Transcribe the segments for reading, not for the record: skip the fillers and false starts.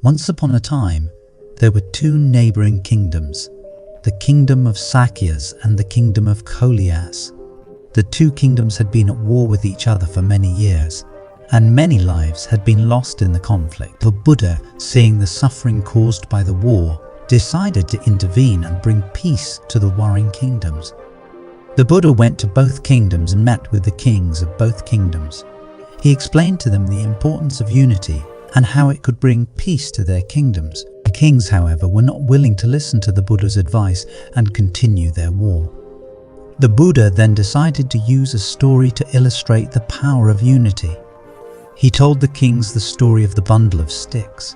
Once upon a time, there were two neighboring kingdoms, the kingdom of Sakyas and the kingdom of Kolias. The two kingdoms had been at war with each other for many years, and many lives had been lost in the conflict. The Buddha, seeing the suffering caused by the war, decided to intervene and bring peace to the warring kingdoms. The Buddha went to both kingdoms and met with the kings of both kingdoms. He explained to them the importance of unity and how it could bring peace to their kingdoms. The kings, however, were not willing to listen to the Buddha's advice and continue their war. The Buddha then decided to use a story to illustrate the power of unity. He told the kings the story of the bundle of sticks.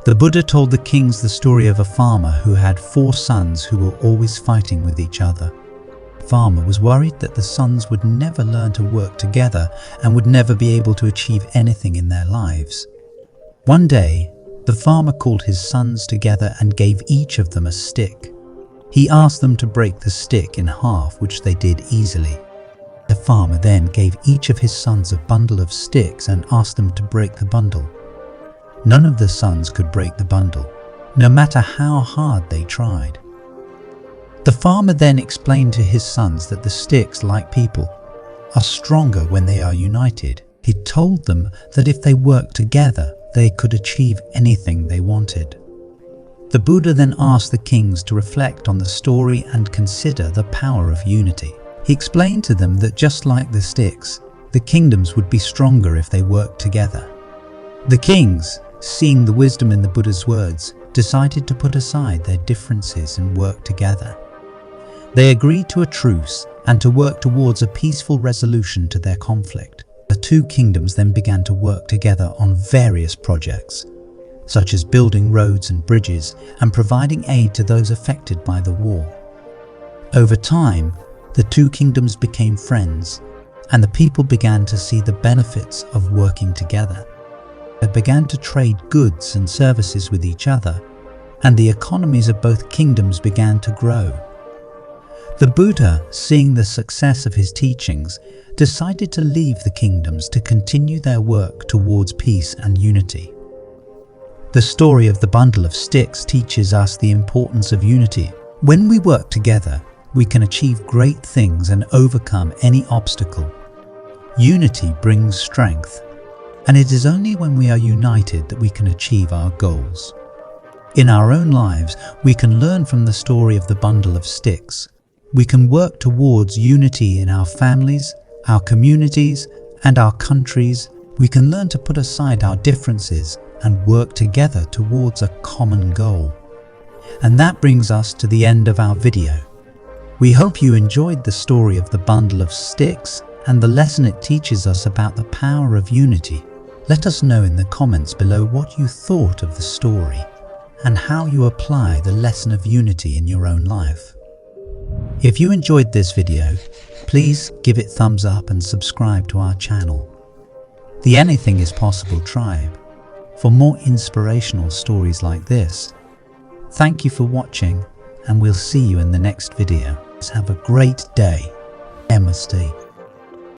The Buddha told the kings the story of a farmer who had 4 sons who were always fighting with each other. The farmer was worried that the sons would never learn to work together and would never be able to achieve anything in their lives. One day, the farmer called his sons together and gave each of them a stick. He asked them to break the stick in half, which they did easily. The farmer then gave each of his sons a bundle of sticks and asked them to break the bundle. None of the sons could break the bundle, no matter how hard they tried. The farmer then explained to his sons that the sticks, like people, are stronger when they are united. He told them that if they worked together, they could achieve anything they wanted. The Buddha then asked the kings to reflect on the story and consider the power of unity. He explained to them that just like the sticks, the kingdoms would be stronger if they worked together. The kings, seeing the wisdom in the Buddha's words, decided to put aside their differences and work together. They agreed to a truce and to work towards a peaceful resolution to their conflict. The two kingdoms then began to work together on various projects, such as building roads and bridges and providing aid to those affected by the war. Over time, the two kingdoms became friends, and the people began to see the benefits of working together. They began to trade goods and services with each other, and the economies of both kingdoms began to grow. The Buddha, seeing the success of his teachings, decided to leave the kingdoms to continue their work towards peace and unity. The story of the bundle of sticks teaches us the importance of unity. When we work together, we can achieve great things and overcome any obstacle. Unity brings strength, and it is only when we are united that we can achieve our goals. In our own lives, we can learn from the story of the bundle of sticks. We can work towards unity in our families, our communities, and our countries. We can learn to put aside our differences and work together towards a common goal. And that brings us to the end of our video. We hope you enjoyed the story of the bundle of sticks and the lesson it teaches us about the power of unity. Let us know in the comments below what you thought of the story and how you apply the lesson of unity in your own life. If you enjoyed this video, please give it thumbs up and subscribe to our channel, the Anything is Possible tribe, for more inspirational stories like this. Thank you for watching, and we'll see you in the next video. Have a great day. Namaste.